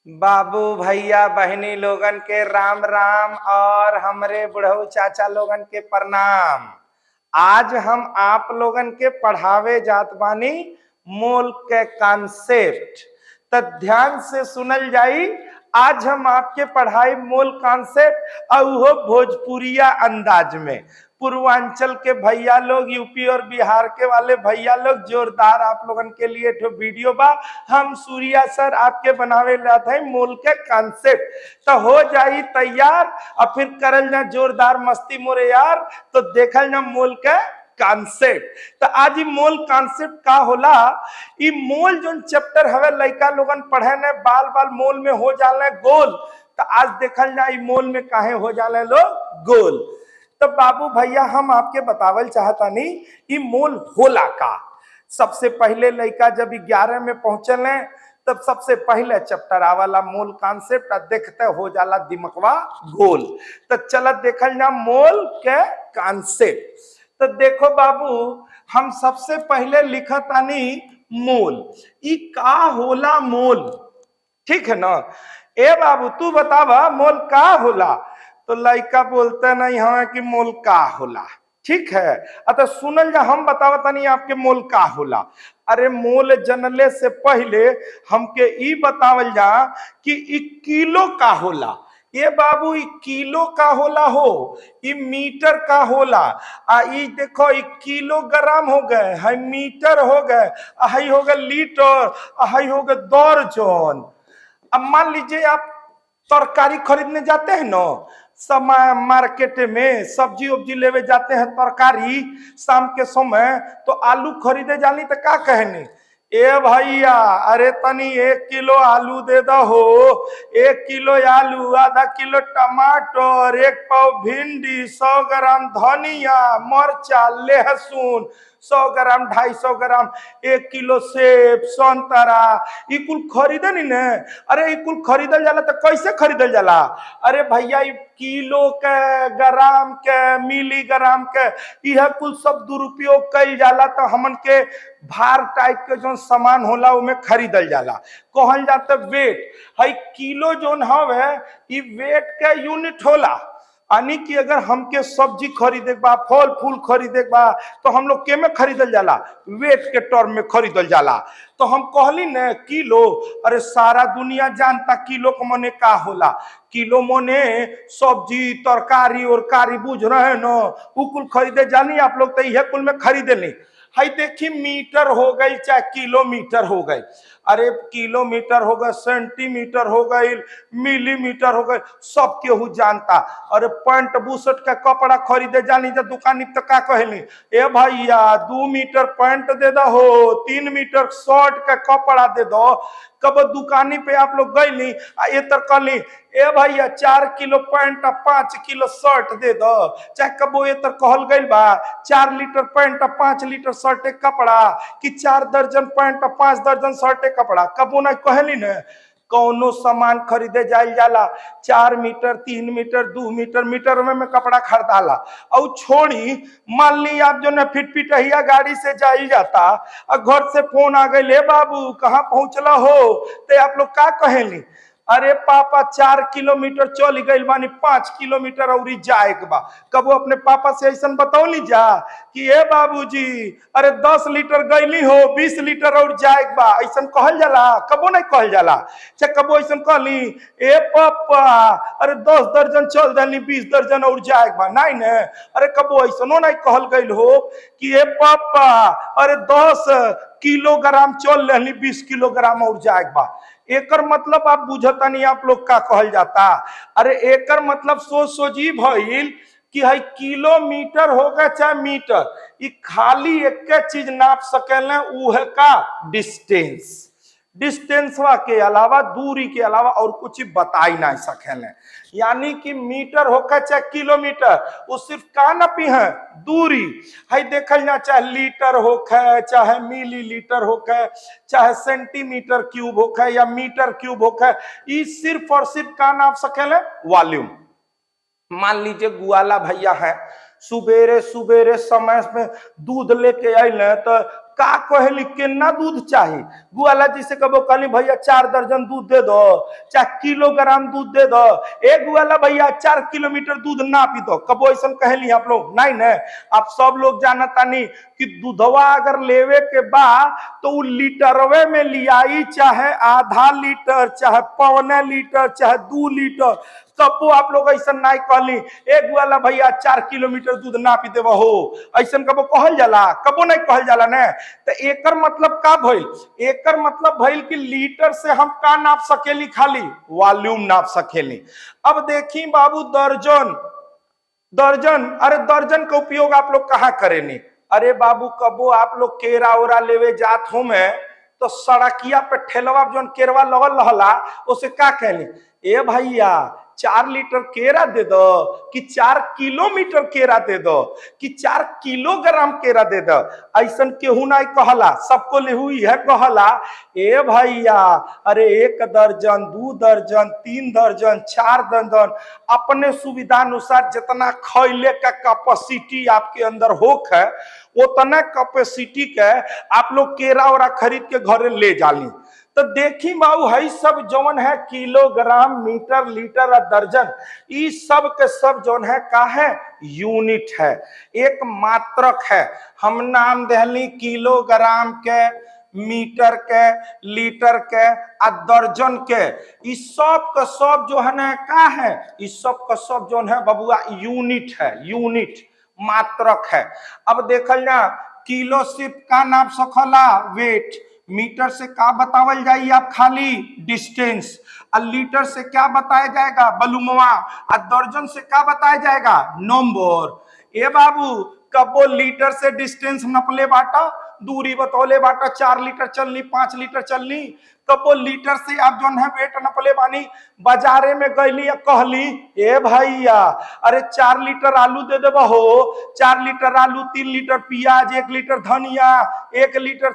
बाबू भैया बहनी लोगन के राम राम और हमरे बुढ़ऊ चाचा लोगन के प्रणाम। आज हम आप लोगन के पढ़ावे जात बानी मोल के कॉन्सेप्ट। तो ध्यान से सुनल जाई। आज हम आपके पढ़ाई मोल कॉन्सेप्ट और वो भोजपुरिया अंदाज में। पूर्वांचल के भैया लोग, यूपी और बिहार के वाले भैया लोग, जोरदार आप लोगन के लिए तो वीडियो बा। हम सूर्या सर आपके बनावे लाते हैं मोल के कॉन्सेप्ट। तो हो जाई तैयार और फिर करल ना जोरदार मस्ती मोरे यार। तो देखल ना मोल के कॉन्सेप्ट। तो आज ही मोल कॉन्सेप्ट का होला। ई मोल जो चैप्टर हवे लइका लोगन पढ़े ने बाल बाल मोल में हो जाले गोल। तो आज देखल जाए मोल में काहे हो जाले लोग गोल। तो बाबू भैया हम आपके बतावल चाहता नहीं ई मोल होला का। सबसे पहले लइका जब 11 में पहुंचल है तब सबसे पहले चैप्टर आवाला मोल कॉन्सेप्ट देखते हो जाला दिमकवा गोल। तो चल देखल ना मोल के कॉन्सेप्ट। तो देखो बाबू हम सबसे पहले लिखत आनी मोल। ई का होला मोल, ठीक है ना। ए बाबू तू बतावा मोल का होला। तो लइका बोलते नहीं हमें कि मोल का होला, ठीक है। अतः सुनल जा हम बतावत नहीं आपके मोल का होला। अरे मोल जनले से पहले हमके ई बतावल जा कि ई किलो का होला। ये बाबू ई किलो का होला हो, ई मीटर का होला। ई देखो ई किलोग्राम हो गए, है मीटर हो गए, हई हो गए लीटर, हई हो गए दर्जन। अब मान लीजिए आप तरकारी खरीदने जाते हैं ना, समय मार्केट में सब्जी उब्जी लेवे जाते हैं तरकारी शाम के समय, तो आलू खरीदे जानी तो का कहनी, ए भैया अरे तनी 1 किलो आलू दे दो हो, 1 किलो आलू, आधा किलो टमाटर, 1 पाव भिंडी, 100 ग्राम धनिया, मरचा, लहसुन, 100 ग्राम, 250 ग्राम, 1 किलो सेब, संतरा, ई कुल खरीदे नहीं ने। अरे ई कुल खरीदल जाला तो कैसे खरीदल जाला। अरे भैया किलो के, ग्राम के, मिलीग्राम के, यह कुल सब दुरुपयोग कइल जाला। तो हमन के भार टाइप के जो सामान होला उमें खरीदल जाला, कहल जाता वेट। हई किलो जोन हवे ई वेट के यूनिट होला। यानी कि अगर हमके सब्जी खरीदे बा, फल फूल खरीदे बा, तो हम लोग के में खरीदल जाला, वेट के टर्म में खरीदल जाला। तो हम कहली न किलो। अरे सारा दुनिया जानता किलो को मने का होला। किलो मने सब्जी तरकारी और कारी बुझ रहे न, उ कुल खरीदे जानी आप लोग, तो यह कुल में खरीदे नहीं। हाई देखी मीटर हो गई चाहे किलोमीटर हो गई। अरे किलोमीटर हो गए, सेंटीमीटर हो गई, मिलीमीटर हो गई, सब केहू जानता। अरे पैंट बुशर्ट का कपड़ा खरीदे जानी जब दुकानी तो का कहली, ए भैया 2 मीटर पैंट दे दो हो, 3 मीटर शर्ट का कपड़ा दे दो। कब दुकानी पे आप लोग गईली ये तर कहली, ए भैया 4 किलो पैंट 5 किलो शर्ट दे दो। चाहे कबो ये तर कहल गई बा 4 लीटर पैंट 5 लीटर शर्ट कपड़ा, कि 4 दर्जन पैंट 5 दर्जन शर्ट कपड़ा, कबो ना कहली न। कौनो सामान खरीदे जाइल जाला 4 मीटर, 3 मीटर, 2 मीटर, मीटर में कपड़ा खरीदाला। और छोड़ी मान ली आप जो न फिटफिटहिया गाड़ी से जाइल जाता और घर से फोन आ गई, ले बाबू कहाँ पहुंचला हो, ते आप लोग का कहेली, अरे पापा 4 किलोमीटर चल गई बानी, 5 किलोमीटर और जाए के बा। कबो अपने पापा से ऐसा बतौली जा कि ए बाबूजी अरे 10 लीटर गईली हो, 20 लीटर और जाए के बा, ऐसा कहल जाला, कबो नहीं कहल जाला। चाहे कबो ऐसा कहली, ए पापा अरे 10 दर्जन चल जानी, 20 दर्जन और जाए के बा, नहीं ने। अरे कबो ऐसा नहीं कहल गई हो कि ए पापा अरे 10 किलोग्राम चल रही, 20 किलोग्राम और जाए के बा। एकर मतलब आप बुझता नहीं आप लोग का कहल जाता। अरे एकर मतलब सोची भइल कि हई किलोमीटर होगा चाहे मीटर, ये खाली एक चीज नाप सकेले, उ है का डिस्टेंस। डिस्टेंसवा के अलावा, दूरी के अलावा और कुछ बता ही नहीं सकेले। यानी कि मीटर होकर चाहे किलोमीटर, वो सिर्फ का नपी है दूरी। है देखल ना, चाहे लीटर होके, चाहे मिलीलीटर होके, चाहे सेंटीमीटर क्यूब होके या मीटर क्यूब होके, ये सिर्फ और सिर्फ का नाप सकेले वॉल्यूम। मान लीजिए गुआला भैया है, सुबेरे सुबेरे समय में दूध लेके आइले, तो का कहली केना दूध चाहिए गुआला जी से कबो कहली भैया 4 दर्जन दूध दे दो, चाहे किलोग्राम दूध दे दो। एक गुआला भैया 4 किलोमीटर दूध ना पी दो, कबो ऐसा कहली आप लोग नहीं न। आप सब लोग जानता नहीं कि दूधवा अगर लेवे के बा तो लीटरवे में लियाई, चाहे आधा लीटर, चाहे पौने लीटर, चाहे 2 लीटर, कबो आप लोग ऐसा नहीं कहली एक वाला भैया 4 किलोमीटर दूध ना पी देव हो, ऐसा कबो कहल जाला, कबो नहीं कहल जाला ने। तो एकर मतलब का भइल, एकर मतलब भइल कि लीटर से हम का नाप सकेली, खाली वॉल्यूम नाप सकेली। अब देखी बाबू दर्जन, दर्जन, अरे दर्जन का उपयोग आप लोग कहाँ करेनी? अरे बाबू कबो आप लोग केरा ओरा लेवे जात हो में तो सड़किया पे ठेलवा जो केरवा लगल रहला उसे का कहली, ए भैया 4 लीटर केरा दे दो, कि 4 किलोमीटर केरा दे दो, कि 4 किलोग्राम केरा दे दो, ऐसा केहू नहीं कहला। सबको लेहू यह कहला, ए भैया अरे 1 दर्जन, 2 दर्जन, 3 दर्जन, 4 दर्जन, अपने सुविधा अनुसार जितना खैले का कैपेसिटी आपके अंदर होक है उतना कैपेसिटी के आप लोग केरा ओरा खरीद के घरे ले जाली। तो देखी बाबू है सब जौन है किलोग्राम, मीटर, लीटर और दर्जन, ये सब के सब जौन है का है यूनिट है, एक मात्रक है। हम नाम दहली किलोग्राम के, मीटर के, लीटर के आ दर्जन के, इस सब का सब जो है ना का है, इस सब का सब जो है बबुआ यूनिट है, यूनिट मात्रक है। अब देखल ना किलो सिर्फ का नाप सकला वेट, मीटर से क्या बतावल जाए आप खाली डिस्टेंस, और लीटर से क्या बताया जाएगा बलुमवा, और दर्जन से क्या बताया जाएगा नंबर। ए बाबू कबो लीटर से डिस्टेंस नपले बाटा, दूरी बतौले बाटा 4 लीटर चलनी, 5 लीटर चलनी, कबो लीटर से आप जो है वेट नपले बानी। बाजारे में गईली कहली ए भैया अरे 4 लीटर आलू दे देबा हो, 4 लीटर आलू, 3 लीटर प्याज, 1 लीटर धनिया, 1 लीटर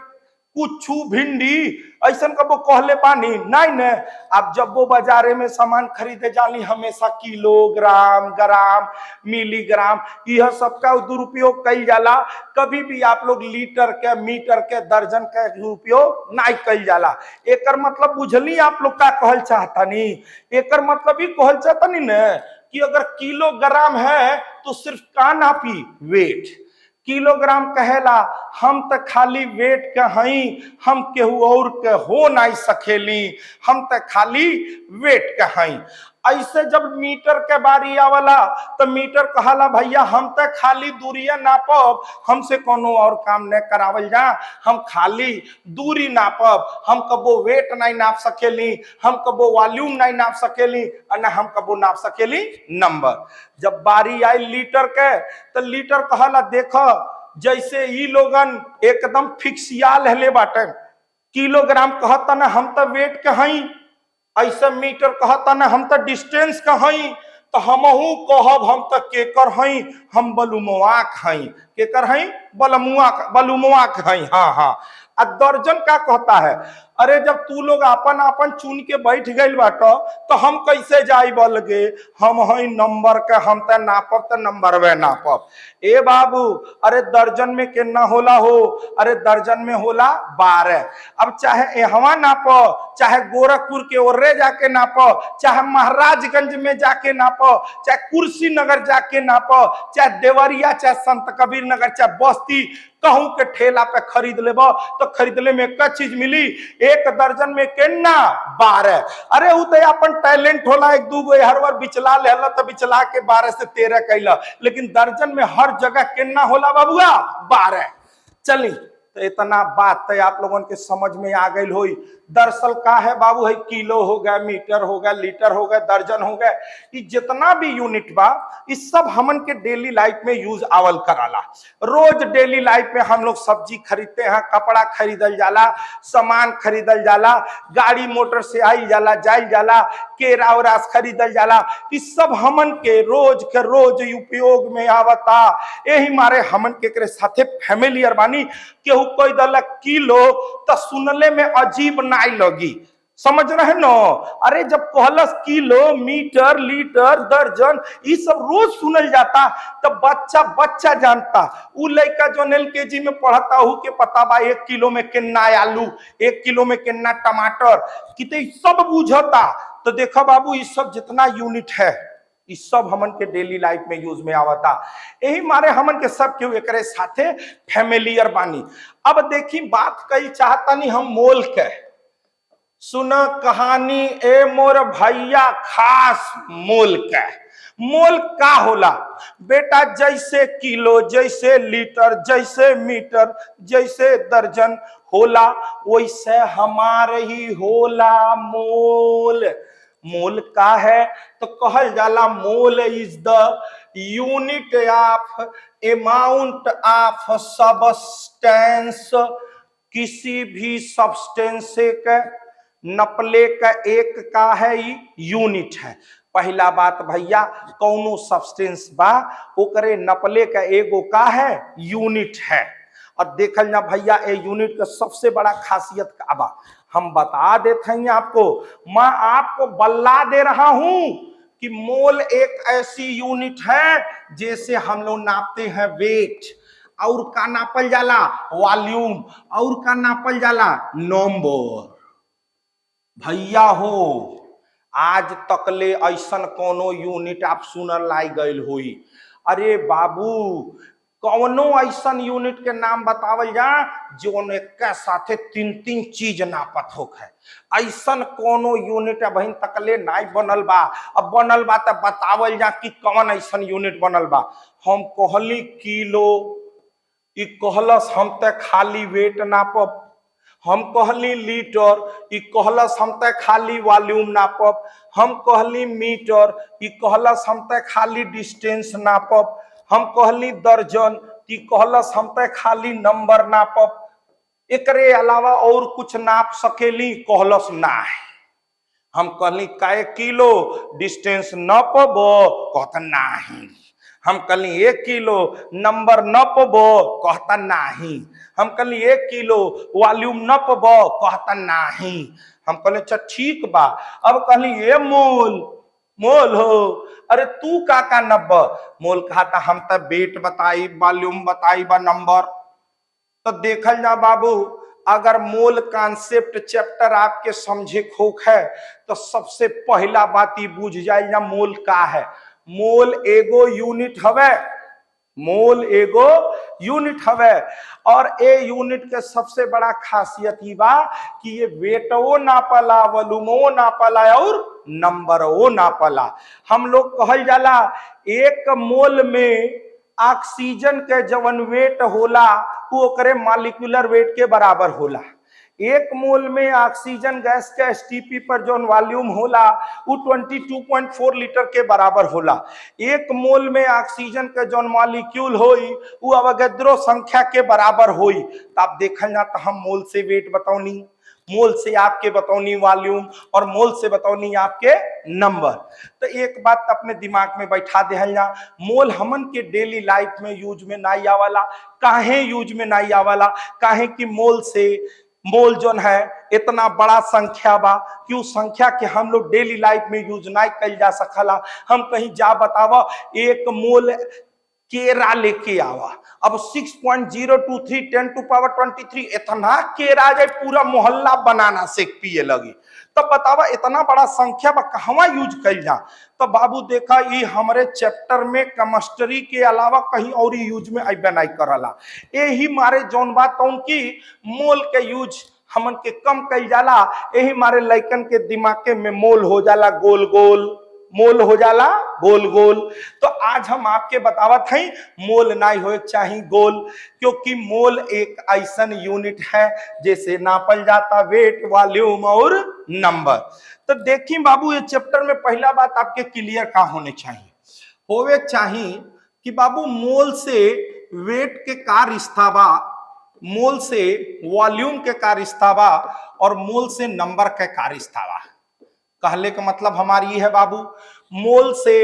कुछ भिंडी, ऐसा कबो कहले पानी नहीं न। आप जब वो बाजारे में सामान खरीदे जानी हमेशा किलोग्राम, ग्राम, मिलीग्राम, यह सबका दुरुपयोग कई जाला। कभी भी आप लोग लीटर के, मीटर के, दर्जन के दुरुपयोग नहीं कई जाला। एकर मतलब बुझली आप लोग का कहल चाहता नहीं, एकर मतलब ही कहल चाहता नहीं न कि अगर किलोग्राम है तो सिर्फ का नापी वेट, किलोग्राम कहेला हम तो खाली वेट के हई, हम केहू और के हो नहीं सकेली, हम तो खाली वेट के हई। ऐसे जब मीटर के बारी आवला तो मीटर कहला भैया हम तो खाली दूरिया नापब, हमसे कोनो और काम नहीं करावल जा, हम खाली दूरी नापब, हम कबो वेट नहीं नाप सकेली, हम कबो वॉल्यूम नहीं नाप सकेली, और ना हम कबो नाप सकेली नंबर। जब बारी आई लीटर के तो लीटर कहला देखो जैसे ई लोगन एकदम फिक्सिया ले बाटे, किलोग्राम कहता ना हम तो वेट के हई, ऐसा मीटर कहता ना हम तो डिस्टेंस का हई, तो हमहू कहब हम तो केकर हई, हम बलुमवाक हई, केकर हई बलुमवाक हई। हाँ हाँ। आ दर्जन का कहता है, अरे जब तू लोग अपन अपन चुन के बैठ गई बाटो तो हम कैसे जाई बोल गे, हम हई नंबर के, हम तो नापब तो नंबर वे नापब। ए बाबू अरे दर्जन में कितना होला हो, अरे दर्जन में होला 12। अब चाहे एहवा नापो, चाहे गोरखपुर के ओर्रे जाके नापो, चाहे महाराजगंज में जाके नापो, चाहे कुर्सी नगर जाके नापो, चाहे देवरिया, चाहे संत कबीर नगर, चाहे बस्ती, कहूं के ठेला पे खरीद लेबो तो खरीदले में एक चीज मिली, एक दर्जन में केना 12। अरे उ तो अपन टैलेंट होला, एक दूगो हर बार बिचला लेला तो बिचला के 12 से 13 कैला, लेकिन दर्जन में हर जगह केना होला बाबुआ 12। चली तो इतना बात तो आप लोगों के समझ में आ गई होई। दरअसल का है बाबू है किलो हो गया, मीटर हो गया, लीटर हो गया, दर्जन हो गया, ये जितना भी यूनिट बा इस सब हमन के डेली लाइफ में यूज आवल कराला। रोज डेली लाइफ में हम लोग सब्जी खरीदते हैं, कपड़ा खरीदल जाला, सामान खरीदल जाला, गाड़ी मोटर से आई जाला जाइल जाला, केरा उरा खरीदल जाला, इस सब हमन के रोज उपयोग में आवता। यही मारे हमन के साथे फैमिलियर बानी। केहू कोई दलक किलो तो सुनले में अजीब नहीं लगी, समझ रहे न? अरे जब कहलस किलो, मीटर, लीटर, दर्जन, ये सब रोज सुनल जाता, तब बच्चा बच्चा जानता। उ लड़का जो एलकेजी में पढ़ता हूँ के पता बा 1 किलो में कितना आलू, 1 किलो में कितना टमाटर, कितने सब बुझता। तो देखो बाबू, ये सब जितना यूनिट है, ये सब हमन के डेली लाइफ में यूज में आवता। यही मारे हमन के सब केहू एकरे साथे फैमिलियर बानी। अब देखी बात कई चाहता नहीं हम मोल के, सुना कहानी ए मोर भैया खास मोल का। मोल का होला बेटा? जैसे किलो, जैसे लीटर, जैसे मीटर, जैसे दर्जन होला, वैसे हमारे ही होला मोल। मोल का है तो कहल जाला mole is the unit of amount of substance. किसी भी सब्सटेंस का नपले का एक का है यूनिट है। पहला बात भैया, कौनो सब्सटेंस बा ओकरे नपले का एगो का है यूनिट है। और देखल ना भैया, ए यूनिट का सबसे बड़ा खासियत का बा, हम बता देते हैं आपको। मैं आपको बल्ला दे रहा हूं कि मोल एक ऐसी यूनिट है जैसे हम लोग नापते हैं वेट, और का नापल जाला वॉल्यूम, और का नापल जाला नंबर। भैया हो, आज तकले ऐसन कोनो यूनिट आप सुनर लाई गईल हुई? अरे बाबू, कौनो ऐसन यूनिट के नाम बतावल जा जो एक साथे 3-3 चीज नापत होक है। ऐसन कोनो यूनिट बहन तकले नहीं बनल बा। अब बनल बा तो बतावल जा कि कौन ऐसन यूनिट बनल बा। हम कहली किलो, ई कहलस हम ते खाली वेट नापब। हम कहली लीटर, ई कहलस हम ते खाली वॉल्यूम नापब। हम कहली मीटर, ई कहलस हम ते खाली डिस्टेंस नापब। हम कहली दर्जन, ई कहलस हम ते खाली नंबर नापब। एकरे अलावा और कुछ नाप सकेली? कहलस ना। हम कहली काय किलो डिस्टेंस नापब? कहता नहीं। हम कहली 1 किलो नंबर नपबो? कहता नहीं। हम कहली 1 किलो वॉल्यूम नपबो? कहता नहीं। हम कहले अच्छा ठीक बा। अब कहली ये मोल, मोल हो, अरे तू का नब्ब? मोल कहता हम तब वेट बताई, वॉल्यूम बताई बा, नंबर। तो देखल जा बाबू, अगर मोल कॉन्सेप्ट चैप्टर आपके समझे खोक है तो सबसे पहला बात ये बुझ जाए ना मोल का है। मोल एगो यूनिट हवे, मोल एगो यूनिट हवे। और ए यूनिट के सबसे बड़ा खासियत ही बा कि ये वेटो नापला, वॉल्यूमो नापला, और नंबरो नापला। हम लोग कहल जाला 1 मोल में ऑक्सीजन के जवन वेट होला वो ओकरे मॉलिक्यूलर वेट के बराबर होला। 1 मोल में ऑक्सीजन गैस के एसटीपी पर जो वॉल्यूम होला वो 22.4 लीटर के बराबर होला। 1 मोल में ऑक्सीजन के जो मॉलिक्यूल होई वो अवोगाद्रो संख्या के बराबर होई। तो आप देखल ना, तो हम मोल से वेट बताओनी, मोल से आपके बतौनी वॉल्यूम, और मोल से बतौनी आपके नंबर। तो एक बात अपने दिमाग में बैठा दे, मोल हमन के डेली लाइफ में यूज में नहीं आवाला। काहे यूज में नहीं आवाला? काहे कि मोल से, मोल जोन है इतना बड़ा संख्या बा कि उस संख्या के हम लोग डेली लाइफ में यूज नहीं कल जा सकला। हम कहीं जा बतावा 1 मोल केरा लेके आवा, अब 6.023 10 टू पावर 23 इतना केरा जाए पूरा मोहल्ला बनाना सेक पिए लगी। तब बतावा इतना बड़ा संख्या बा कहवा यूज कल जा? तो बाबू देखा, ये हमारे चैप्टर में केमिस्ट्री के अलावा कहीं और यूज में अबे नहीं करला। यही मारे जौन बात उनकी मोल के यूज हमन के कम कल जाला। यही मारे लइकन के दिमाग में मोल हो जाला गोल गोल, मोल हो जाला गोल गोल। तो आज हम आपके बतावत हैं मोल नहीं होए चाहिए गोल, क्योंकि मोल एक ऐसन यूनिट है जैसे नापल जाता वेट, वॉल्यूम और नंबर। तो देखिए बाबू, ये चैप्टर में पहला बात आपके क्लियर का होने चाहिए, होवे चाहिए कि बाबू मोल से वेट के का रिश्ता बा, मोल से वॉल्यूम के का रिश्ता बा, और मोल से नंबर के का रिश्ता बा। कहले का मतलब हमारी है बाबू, मोल से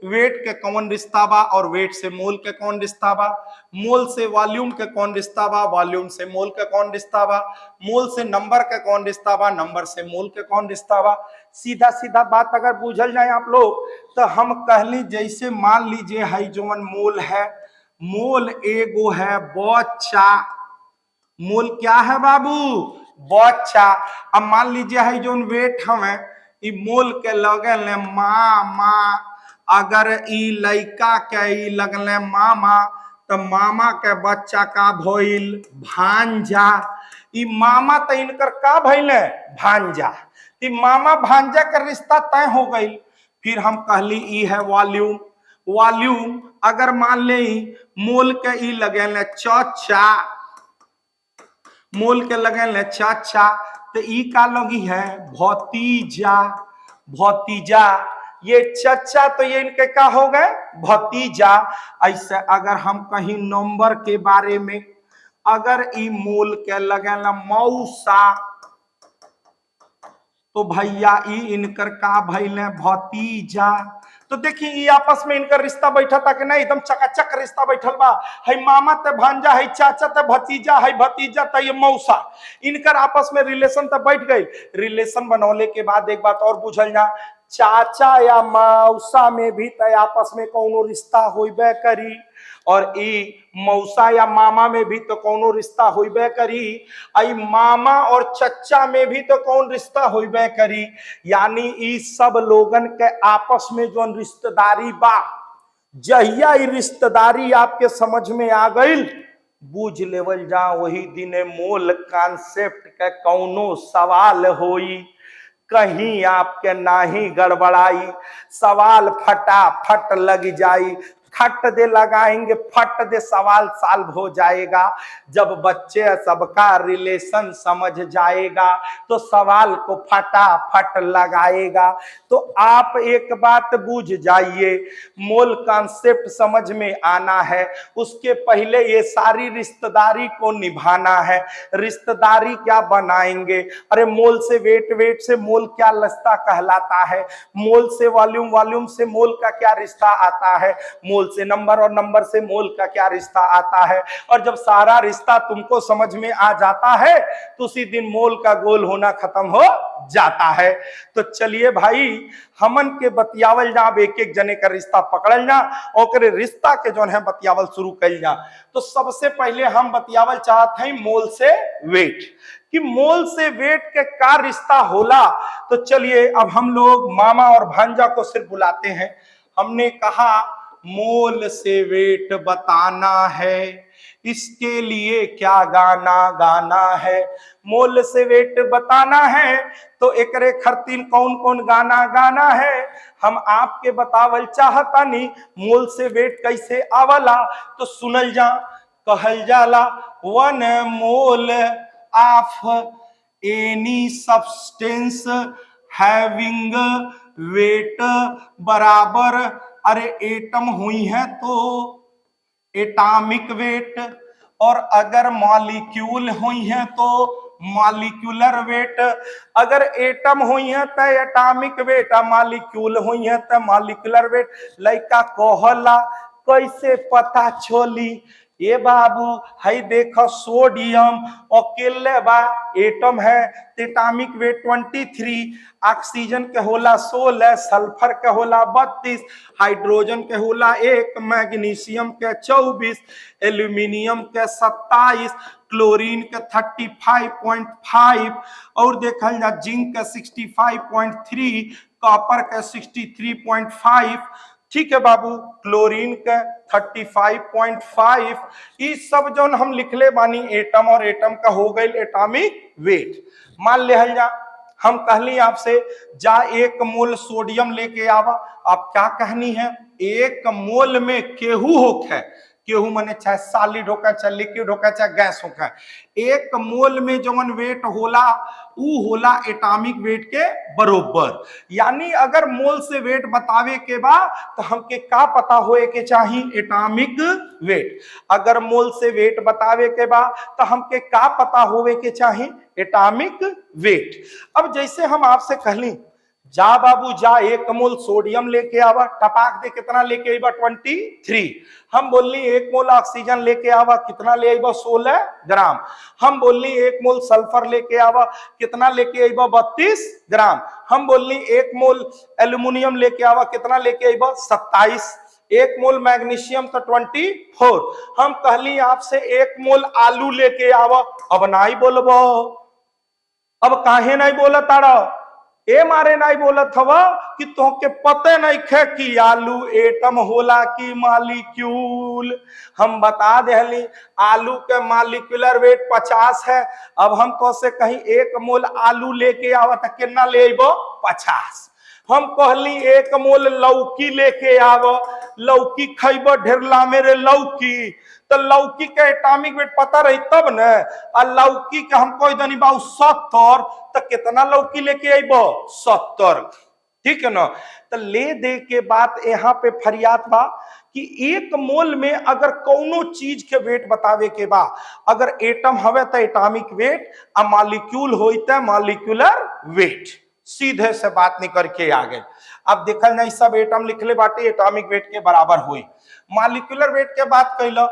वेट के कौन रिश्ता बा और वेट से मोल के कौन रिश्ता बा, मोल से वॉल्यूम के कौन रिश्ता बा, वॉल्यूम से मोल के कौन रिश्ता बा, मोल से नंबर के कौन रिश्ता बा, नंबर से मोल के कौन रिश्ता बा। सीधा सीधा बात अगर बूझल जाए आप लोग तो हम कहली, जैसे मान लीजिए है जोन मोल है, मोल एगो है बच्चा, मोल क्या है बाबू, बच्चा। अब मान लीजिए है जोन वेट हमें ई मोल के लगल मामा, अगर ई लइका के ई लगल मामा तो मामा के बच्चा का भइल भांजा। ई मामा तो इनकर का भइल भांजा, ई मामा भांजा का रिश्ता तय हो गई। फिर हम कहली ई है वॉल्यूम, वॉल्यूम अगर मान ले मोल के ई लगल चाचा, मोल के लगल चाचा तो ई का लगी है भतीजा, भतीजा। ये चचा तो ये इनके का हो गए भतीजा। ऐसे अगर हम कहीं नंबर के बारे में, अगर ई मोल के लगल मौसा तो भैया ई इनकर का भइल भतीजा। तो देखिए ये आपस में इनका रिश्ता बैठा था कि नहीं, एकदम चकाचक रिश्ता बैठल बा। है मामा ते भांजा, है चाचा ते भतीजा, है भतीजा ते ये मौसा, इनकर आपस में रिलेशन तो बैठ गई। रिलेशन बनौले के बाद एक बात और बुझल जा, चाचा या मौसा में भी तय आपस में कोनो रिश्ता होइबे करी, और ई मौसा या मामा में भी तो कोनो रिश्ता होइबे करी, आई मामा और चच्चा में भी तो कौन रिश्ता होइबे करी। यानी ई सब लोगन के आपस में जो रिश्तेदारी बा, जहिया ई रिश्तेदारी आपके समझ में आ गई, बूझ लेवल जा वही दिने मोल कॉन्सेप्ट के कौनो सवाल होई, कहीं आपके नाही गड़बड़ाई, सवाल फटाफट लग जाई, खट दे लगाएंगे फट दे सवाल सॉल्व हो जाएगा। जब बच्चे सबका रिलेशन समझ जाएगा तो सवाल को फटाफट लगाएगा। तो आप एक बात बूझ जाइए, मोल कॉन्सेप्ट समझ में आना है, उसके पहले ये सारी रिश्तेदारी को निभाना है। रिश्तेदारी क्या बनाएंगे, अरे मोल से वेट, वेट से मोल क्या रिश्ता कहलाता है, मोल से वॉल्यूम, वॉल्यूम से मोल का क्या रिश्ता आता है, मोल से नंबर और नंबर से मोल का क्या रिश्ता आता है। और जब सारा रिश्ता तुमको समझ में आ जाता है तो उसी दिन मोल का गोल होना खत्म हो जाता है। तो चलिए भाई हमन के बतियावल जा, एक एक जने का रिश्ता पकड़ल जा और रिश्ता के जो है बतियावल शुरू कर जा। तो सबसे पहले हम बतियावल चाहते हैं मोल से वेट, कि मोल से वेट के का रिश्ता होला। तो चलिए अब हम लोग मामा और भांजा को सिर्फ बुलाते हैं। हमने कहा मोल से वेट बताना है, इसके लिए क्या गाना गाना है। मोल से वेट बताना है तो एकरे खरतीन कौन कौन गाना गाना है, हम आपके बतावल चाहता नहीं। मोल से वेट कैसे आवला तो सुनल जा, कहल जाला one mole of any substance having wait बराबर, अरे एटम हुई है तो एटॉमिक वेट, और अगर मॉलिक्यूल हुई है तो मॉलिक्यूलर वेट। अगर एटम हुई है तो एटॉमिक वेट, मॉलिक्यूल हुई है तो मॉलिक्यूलर वेट। लइका कहला कैसे पता चली, ये बाबू है देखो सोडियम अकेले बा एटम है, एटॉमिक वेट 23, ऑक्सीजन के होला 16, सल्फर के होला 32, हाइड्रोजन के होला 1, मैग्नीशियम के 24, एल्यूमिनियम के 27, क्लोरीन के 35.5, और देखल जा जिंक के 65.3, कॉपर के 63.5। ठीक है बाबू, क्लोरीन के 35.5। ये सब जो हम लिखले बानी एटम, और एटम का हो गई एटॉमिक वेट। मान लेहल जा हम कहली आपसे जा एक मोल सोडियम लेके आवा, आप क्या कहनी है, एक मोल में केहू होखे, केहू मने चाहे सॉलिड होका, चाहे लिक्विड होका, चाहे गैस होका, एक मोल में जवन वेट होला ऊ होला एटॉमिक वेट के बरोबर। यानी अगर मोल से वेट बतावे के बा तो हमके का पता होए के चाहिए, एटॉमिक वेट। अगर मोल से वेट बतावे के बा तो हमके का पता होवे के चाहिए, एटॉमिक वेट। अब जैसे हम आपसे कहली जा बाबू जा, 1 मोल सोडियम लेके आवा, टपाक दे कितना लेके आवा 23। हम बोलनी 1 मोल ऑक्सीजन लेके आवा, कितना ले आवा 16 ग्राम। हम बोलनी 1 मोल सल्फर लेके आवा, कितना लेके आवा 32 ग्राम। हम बोलनी 1 मोल एल्यूमिनियम लेके आवा, कितना लेके आवा 27। 1 मोल मैग्नीशियम तो 24। हम कहली आपसे 1 मोल आलू लेके आवा, अब नहीं बोलबो, अब काहे नहीं बोला तारा, ए मारे नहीं बोलत हवा कि तोहके पते नहीं खे कि आलू एटम होला कि मॉलिक्यूल। हम बता देली आलू के मॉलिक्यूलर वेट 50 है। अब हम तो से कहीं 1 मोल आलू लेके आवा तो कितना ले आइबो 50। हम कहली 1 मोल लौकी लेके आवा, लौकी खइबो ढेरला मेरे लौकी, तो लौकी के एटॉमिक वेट पता रही तब न। और लौकी के हम कोई दनी बाऊ 70, तो कितना लौकी लेके आइबो 70, ठीक है ना। तो ले दे के बात यहाँ पे फरियाद बा कि 1 मोल में अगर कोनो चीज के वेट बतावे के बा, अगर एटम हवे तो एटॉमिक वेट, आ मॉलिक्यूल होई तो मॉलिक्यूलर वेट। सीधे से बात निकल के आ गए। अब देखल नहीं सब एटम लिखले बाटे एटॉमिक वेट के बराबर हुई। मॉलिक्यूलर वेट के बात कैला,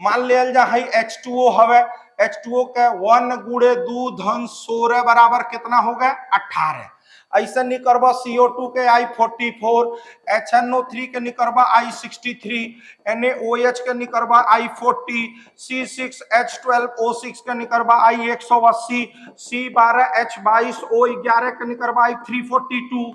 मान लियल जा है H2O हवे, H2O के 1 गुणे 2 धन 16 बराबर कितना हो गया 18। ऐसा निकरबा CO2 के I44, HNO3 के निकरबा I63, NaOH के निकरबा I40, C6H12O6 के निकरबा I180, C12H22O11 के निकरबा I342,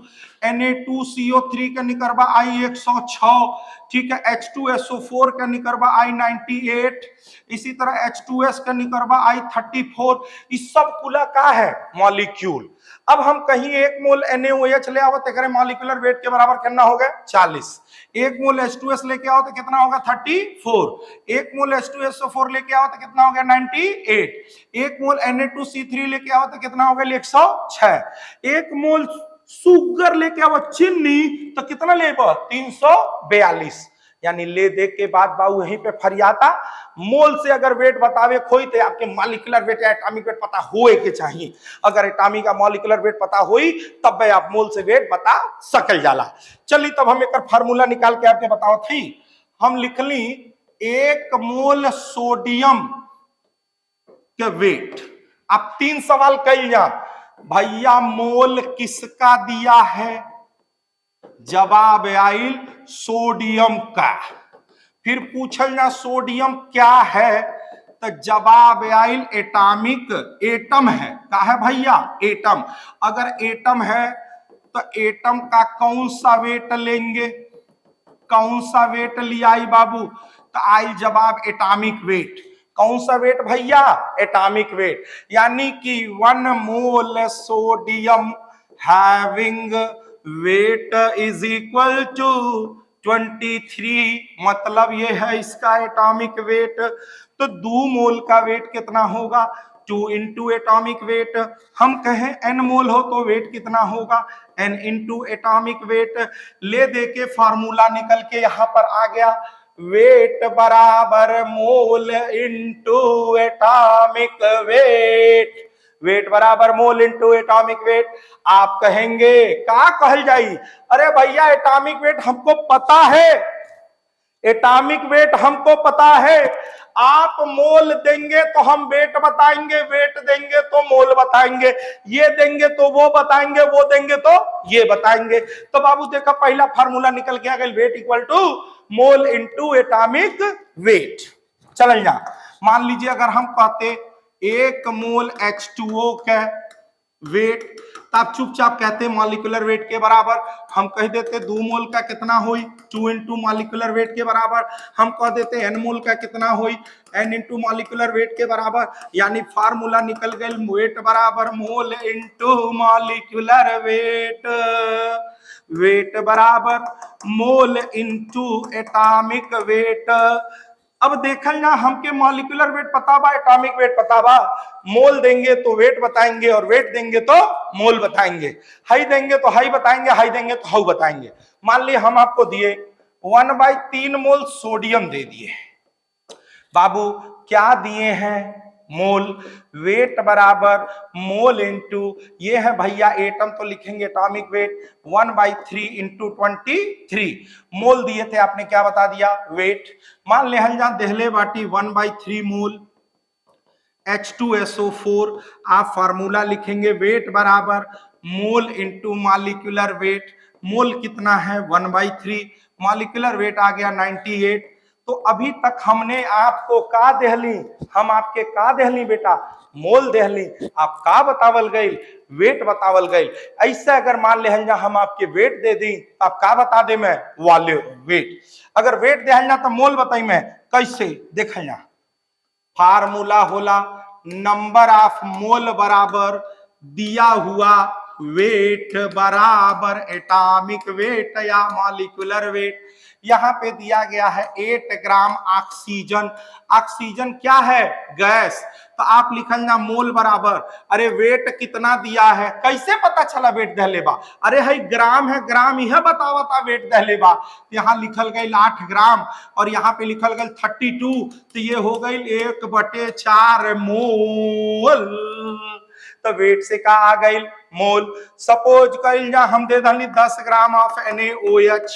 Na2CO3 के निकरबा I106, ठीक है। H2SO4 के निकरबा I98, इसी तरह H2S के निकरबा I34। इस सब कुला का है मॉलिक्यूल। अब हम कहीं 1 मोल NaOH ले आओ तो मॉलिक्यूलर वेट के बराबर कितना हो गया 40। 1 मोल H2S लेके आओ तो कितना होगा 34। 1 मोल H2SO4 लेके आओ तो कितना हो गया 98। 1 मोल Na2C3 लेके आओ तो कितना हो गया 106। 1 मोल शुगर लेके आओ चीनी तो कितना ले 342। यानी ले दे के बाद बाबू यहीं पे फरियाता मोल से अगर वेट बतावे खोई तो आपके मॉलिक्यूलर वेट या एटॉमिक वेट पता होए के चाहिए। अगर एटॉमिक का मॉलिक्यूलर वेट पता हुई तब आप मोल से वेट बता सकल जाला। चलिए तब हम एक फार्मूला निकाल के आपके बताओ थी। हम लिखली 1 मोल सोडियम के वेट। अब 3 सवाल कल जा, भैया मोल किसका दिया है, जवाब आइल सोडियम का। फिर पूछल ना सोडियम क्या है, तो जवाब आइल एटॉमिक, एटम है। का है भैया एटम। अगर एटम है तो एटम का कौन सा वेट लेंगे, कौन सा वेट लिया बाबू, तो आइल जवाब एटॉमिक वेट। कौन सा वेट भैया एटॉमिक वेट। यानी कि 1 mole sodium having weight is equal to 23, मतलब ये है इसका एटॉमिक वेट। तो 2 मोल का वेट कितना होगा 2 इंटू एटॉमिक वेट। हम कहें n मोल हो तो वेट कितना होगा n इंटू एटॉमिक वेट। ले दे के फार्मूला निकल के यहाँ पर आ गया, वेट बराबर मोल इंटू एटॉमिक वेट। वेट बराबर मोल इंटू एटॉमिक वेट। आप कहेंगे क्या कहल जाई, अरे भैया एटॉमिक वेट हमको पता है, एटॉमिक वेट हमको पता है। आप मोल देंगे तो हम वेट बताएंगे, वेट देंगे तो मोल बताएंगे, ये देंगे तो वो बताएंगे, वो देंगे तो ये बताएंगे। तो बाबू देखा पहला फार्मूला निकल के आ गया, weight equal to mole into atomic weight. चल जा, मान लीजिए अगर हम कहते 1 मोल H2O का वेट, तब चुपचाप कहते मॉलिक्यूलर वेट के बराबर। हम कह देते 2 मोल का कितना हुई 2 इंटू मॉलिक्यूलर वेट के बराबर। हम कह देते n मोल का कितना हुई n इंटू मॉलिक्यूलर वेट के बराबर। यानी फार्मूला निकल गई वेट बराबर mole into molecular weight, wait बराबर मोल इंटू एटॉमिक वेट। अब देखल ना हमके मॉलिक्यूलर वेट पता बा, एटॉमिक वेट पता बा। मोल देंगे तो वेट बताएंगे और वेट देंगे तो मोल बताएंगे, हाई देंगे तो हाई बताएंगे, हाई देंगे तो हाउ बताएंगे। मान ली हम आपको दिए 1/3 मोल सोडियम दे दिए। बाबू क्या दिए हैं मोल। वेट बराबर मोल इंटू, ये है भैया एटम तो लिखेंगे एटॉमिक वेट, 1/3 इंटू 23 मोल दिए थे आपने, क्या बता दिया वेट। मान ले हम जहां देहले बाटी 1/3 मोल H2SO4, आप फार्मूला लिखेंगे वेट बराबर मोल इंटू मॉलिक्यूलर वेट। मोल कितना है 1/3, मॉलिक्यूलर वेट आ गया 98। तो अभी तक हमने आपको का देहली, हम आपके का देहली बेटा मोल देहली, आप का बतावल गई वेट बतावल गई। ऐसे अगर मान ले हम आपके वेट दे दी, आप का बता दे मैं वॉल्यूम वेट। अगर वेट दे तो मोल बताई मैं कैसे, देख फार्मूला होला नंबर ऑफ मोल बराबर दिया हुआ वेट बराबर एटॉमिक वेट या मॉलिक्यूलर वेट। यहां पे दिया गया है 8 ग्राम ऑक्सीजन, ऑक्सीजन क्या है गैस, तो आप लिखल ना मोल बराबर, अरे वेट कितना दिया है, कैसे पता चला वेट दहले बा, अरे है ग्राम है, ग्राम यह बतावा था वेट दहले बा। यहाँ लिखल गई 8 ग्राम और यहाँ पे लिखल गई 32, तो ये हो गई 1/4 मोल। तो वेट से का आ गई मोल। सपोज कल जा हम दे दी 10 ग्राम ऑफ NaOH,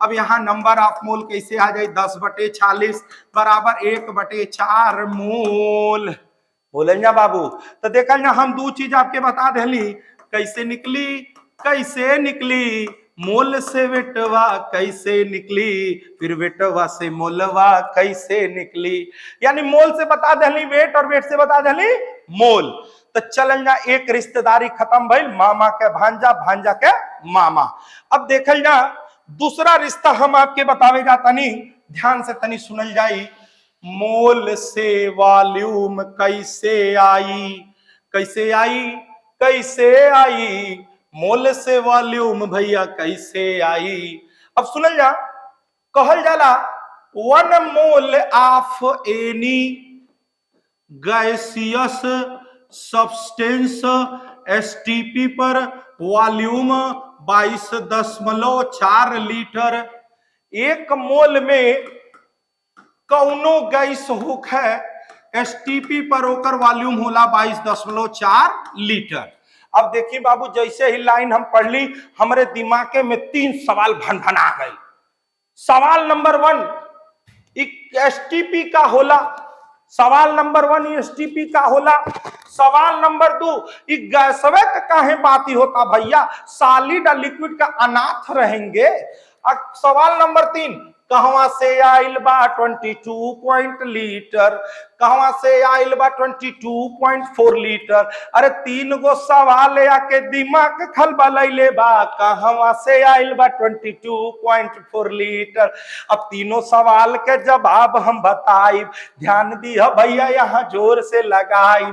अब यहाँ नंबर ऑफ मोल कैसे आ जाए 10/40 बराबर 1/4 मोल। बोले ना बाबू, तो देखा ना हम दो चीज आपके बता देली, कैसे निकली, कैसे निकली मोल से वेटवा कैसे निकली, फिर वेटवा से मोलवा कैसे निकली। यानी मोल से बता देली वेट और वेट से बता देली मोल। तो चल जा एक रिश्तेदारी खत्म भइल, मामा के भांजा, भांजा के मामा। अब देखल जा दूसरा रिश्ता हम आपके बतावे जाता नहीं, ध्यान से तनी सुनल जाई। मोल से वॉल्यूम कैसे आई, कैसे आई, कैसे आई, मोल से वॉल्यूम भैया कैसे आई। अब सुनल जा, कहल जाला 1 mole of any gaseous substance STP पर वॉल्यूम 22.4 लीटर। एक मोल में कौनो गैस हुक है STP पर ओकर वॉल्यूम होला 22.4 लीटर। अब देखिए बाबू, जैसे ही लाइन हम पढ़ ली हमारे दिमाग में 3 सवाल भनभना गए। सवाल नंबर 1 STP का होला, सवाल नंबर 1 STP का होला। सवाल नंबर 2 गैसवे का काहे बात होता भैया, सॉलिड और लिक्विड का अनाथ रहेंगे। अब सवाल नंबर 3 कहवा से आइल बा 22 लीटर, कहवा से आइल बा 22.4 लीटर। अरे 3 गो सवाल आके दिमाग खलबलैले बा, कहवा से आइल बा 22.4 लीटर। अब तीनों सवाल के जवाब हम बताई, ध्यान दिया भैया यहाँ जोर से लगाई।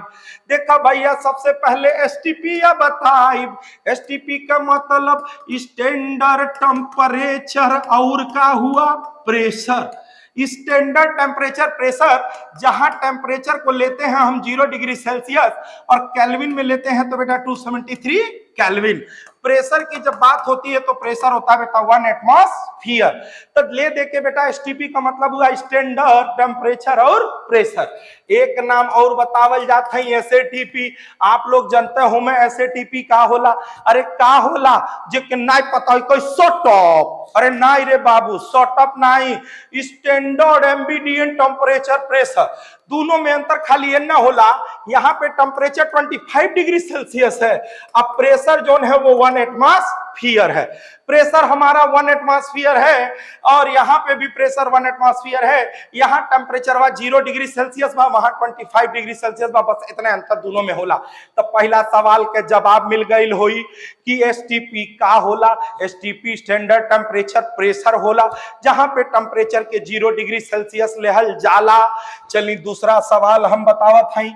देखा भैया सबसे पहले STP या बताई, STP का मतलब स्टैंडर्ड टेम्परेचर और का हुआ प्रेशर। स्टैंडर्ड टेम्परेचर प्रेशर, जहां टेम्परेचर को लेते हैं हम 0 डिग्री सेल्सियस और केल्विन में लेते हैं तो बेटा 273 केल्विन। प्रेशर की जब बात होती है तो प्रेशर होता है बेटा 1 एटमॉस्फियर। तो ले देके बेटा STP का मतलब हुआ स्टैंडर्ड टेम्परेचर और प्रेशर। एक नाम और बतावल जाता है SATP। आप लोग जानते हो मैं SATP का होला, अरे का होला जे के नहीं पता है कोई शॉर्ट ऑफ, अरे नहीं रे बाबू शॉर्ट ऑफ नहीं, स्टैंडर्ड एम्बिएंट टेम्परेचर प्रेशर, दोनों में अंतर खाली ये ना होला, यहाँ पे टेम्परेचर 25 डिग्री सेल्सियस है, अब प्रेशर जोन है वो 1 एटमॉस्फियर है। प्रेशर हमारा 1 एटमॉस्फियर है और यहाँ पे भी प्रेशर 1 एटमॉस्फियर है। यहाँ टेम्परेचर हुआ 0 डिग्री सेल्सियस बा, वहां 25 डिग्री सेल्सियस बा, बस इतना अंतर दोनों में होला। तो पहला सवाल के जवाब मिल गई होई कि STP का होला। STP स्टैंडर्ड टेम्परेचर प्रेशर होला, जहां पे टेम्परेचर के 0 डिग्री सेल्सियस लेहल जाला। चलिए दूसरा सवाल हम बतावत हई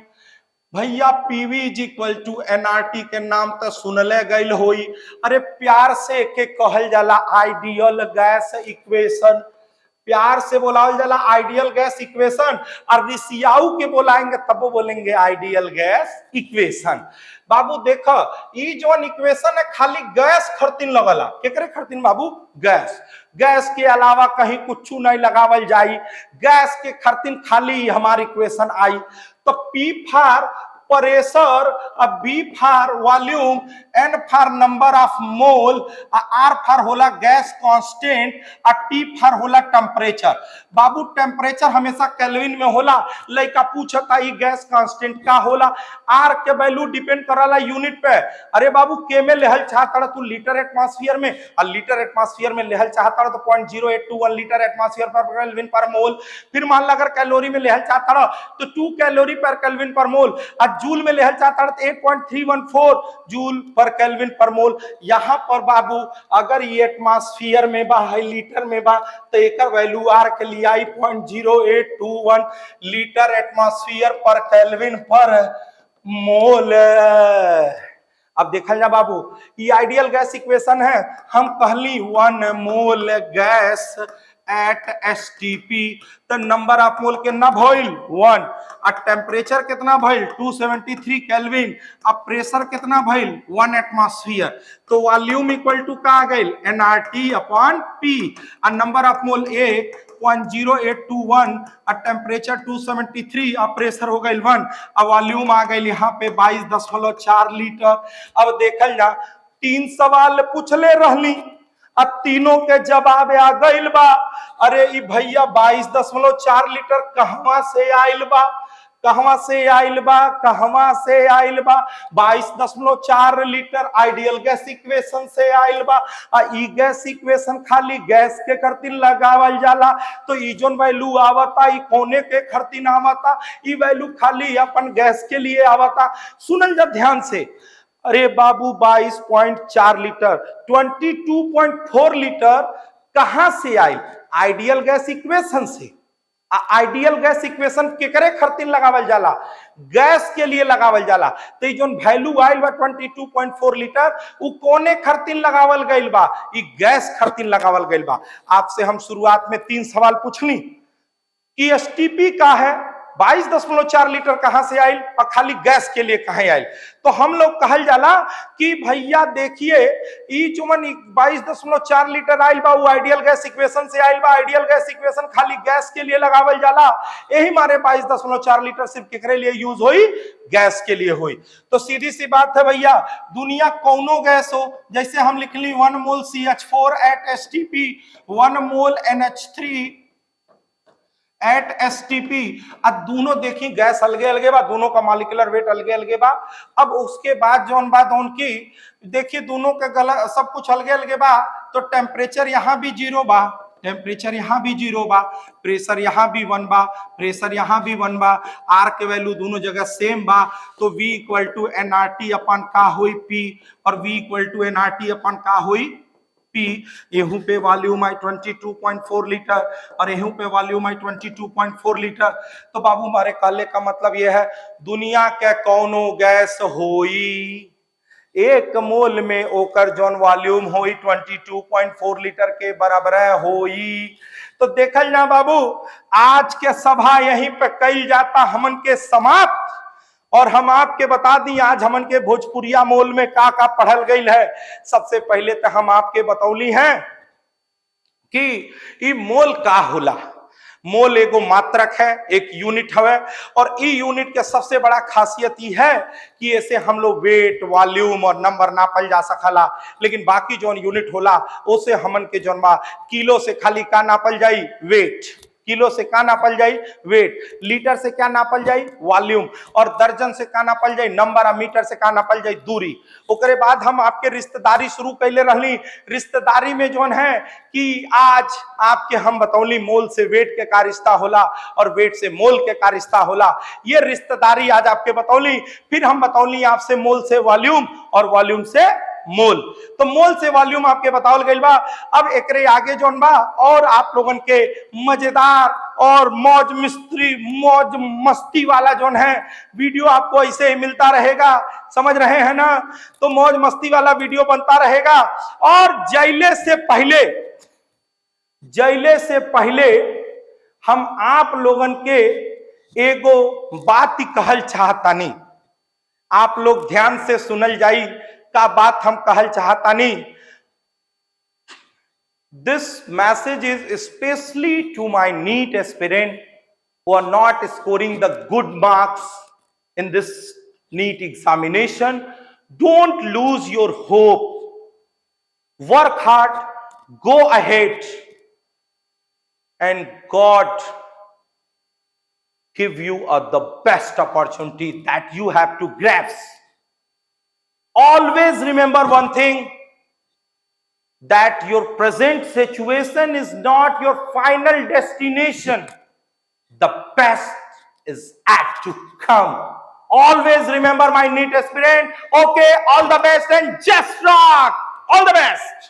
भैया, PV = nRT के नाम तो सुनले गईल होई, अरे प्यार से के कहल जाला आइडियल गैस इक्वेशन, प्यार से बोलावल जाला आइडियल गैस इक्वेशन, और रिसियाऊ के बोलाएंगे तब वो बोलेंगे आइडियल गैस इक्वेशन। बाबू देखो ई जोन इक्वेशन है खाली गैस खर्तिन लगला, केकरे खर्तिन बाबू, गैस, गैस के अलावा कहीं कुछ नहीं लगावल जाई, गैस के खर्तिन खाली हमारी इक्वेशन आई। तो P for pressure, B for volume, N for number of mole, R for होला गैस कांस्टेंट, T फॉर होला टेम्परेचर। बाबू टेम्परेचर हमेशा केल्विन में होला, लइका पूछता ई गैस कांस्टेंट का होला। R के वैल्यू डिपेंड करला यूनिट पे। अरे बाबू के में लेहल चाहता तू लीटर एटमॉस्फेयर में, और लीटर एटमॉस्फेयर में लेहल चाहता तो 0.0821 लीटर एटमॉस्फेयर पर केल्विन पर मोल। फिर मान ला अगर कैलोरी में लेहल चाहता तो 2 कैलोरी पर केल्विन पर मोल, और जूल में लेहल चाहता तो 8.314 जूल पर केल्विन पर मोल। यहां पर बाबू अगर ये एटमॉस्फेयर में बा, लीटर में बा, तो एक वैल्यू आर के लिए आई 0.0821 लीटर एटमॉस्फेयर पर केल्विन पर मोल। अब देखल जा बाबू, ये आइडियल गैस इक्वेशन है। हम कहली 1 मोल गैस एट एसटीपी, तो नंबर ऑफ मोल कितना भइल 1, और टेम्परेचर कितना भइल 273 केल्विन, और प्रेशर कितना भइल 1 एटमॉस्फेयर। तो वॉल्यूम इक्वल टू का आ गइल nRT अपॉन P, और नंबर ऑफ मोल A 0.0821, और टेम्परेचर 273, और प्रेशर हो गइल 1, और वॉल्यूम आ गइल यहाँ पे 22.4 लीटर। अब देखल जा 3 सवाल पूछले रहली, अब तीनों के जवाब आ गइल बा। अरे ई भैया 22.4 लीटर कहवा से आइल बा, कहवा से आइल बा, कहवा से आइल बा। 22.4 लीटर आइडियल गैस इक्वेशन से आइल बा। ई गैस इक्वेशन खाली गैस के खातिर लगावल जाला, तो ई जोन वैल्यू आवता ई कोने के खातिर आवता, ई वैल्यू खाली अपन गैस के लिए आवता। सुनल जा ध्यान से। अरे बाबू 22.4 लीटर 22.4 लीटर कहां से आई? आइडियल गैस इक्वेशन से। आइडियल गैस इक्वेशन केकरे खातिर लगावल जाला? गैस के लिए लगावल जाला। तो ये जोन वैल्यू आइल बा 22.4 लीटर उ कोने खातिर लगावल गइल बा? ई गैस खातिर लगावल गइल बा। आपसे हम शुरुआत में 3 सवाल पूछनी कि एसटीपी का है, 22.4 लीटर कहां से आयल और खाली गैस के लिए कहां आयल। तो हम लोग कहल जाला कि भैया देखिए ई जुमन 22.4 लीटर आयल बा, वो आइडियल गैस इक्वेशन से आयल बा। आइडियल गैस इक्वेशन खाली गैस के लिए लगावल जाला, यही मारे 22.4 लीटर सिर्फ केकरे लिए यूज होई? गैस के लिए हुई। तो सीधी सी बात है भैया, दुनिया कौनो गैस हो, जैसे हम लिख ली 1 मोल CH4 एट एसटीपी, 1 मोल NH3 एट एसटीपी। अब दोनों देखी गैस अलगे अलगे बा, दोनों का मॉलिक्यूलर वेट अलगे अलगे बा। अब उसके बाद जौन बात उनकी देखिए दोनों के गला सब कुछ अलगे अलगे बा, तो टेम्परेचर यहाँ भी 0 बा, टेम्परेचर यहाँ भी 0 बा, प्रेशर यहाँ भी 1 बा, प्रेशर यहाँ भी 1 बा, आर के वैल्यू दोनों जगह सेम बा। तो V इक्वल टू nRT अपन का हुई P, और V इक्वल टू nRT अपन का हुई P। यहूं पे वॉल्यूम आई 22.4 लीटर और यहूं पे वॉल्यूम आई 22.4 लीटर। तो बाबू हमारे कहले का मतलब यह है, दुनिया के कौनो गैस होई 1 मोल में ओकर जौन वॉल्यूम होई 22.4 लीटर के बराबर होई। तो देखल ना बाबू, आज के सभा यहीं पे कई जाता हमन के समाप्त। और हम आपके बता दी आज हमन के भोजपुरिया मोल में का पढ़ल गई है। सबसे पहले तो हम आपके बतौली हैं कि ई मोल का होला। मोल एगो मात्रक है, एक यूनिट है, और ई यूनिट के सबसे बड़ा खासियत ई है कि ऐसे हम लोग वेट, वॉल्यूम और नंबर नापल जा सकला। लेकिन बाकी जोन यूनिट होला उसे हमन के जोन बा किलो से खाली का नापल जाई? वेट। किलो से का नापल जाई? वेट। लीटर से क्या नापल जाई? वॉल्यूम। और दर्जन से का नापल जाई? नंबर। और मीटर से का नापल जाई? दूरी। ओकरे बाद हम आपके रिश्तेदारी शुरू कैले रहली। रिश्तेदारी में जोन है कि आज आपके हम बतौली मोल से वेट के का रिश्ता होला और वेट से मोल के का रिश्ता होला, ये रिश्तेदारी आज आपके बतौली। फिर हम बतौली आपसे मोल से वॉल्यूम और वॉल्यूम से मोल। तो मोल से वॉल्यूम आपके बतावल गइल बा। अब एकरे आगे जोन बा और आप लोगन के मजेदार और मौज मस्ती वाला जोन है वीडियो आपको ऐसे ही मिलता रहेगा, समझ रहे हैं ना? तो मौज मस्ती वाला वीडियो बनता रहेगा। और जैले से पहले हम आप लोगन के एगो बात ही कहल चाहतानी, आप लोग ध्यान से सुनल जाई का बात हम कहल चाहतानी। This message is specially to my NEET aspirant who are not scoring the good marks in this NEET examination, don't lose your hope. Work hard, go ahead, and God give you the best opportunity that you have to grasp. Always remember one thing, that your present situation is not your final destination. The best is yet to come. Always remember, my NEET aspirant. Okay, all the best and just rock. All the best.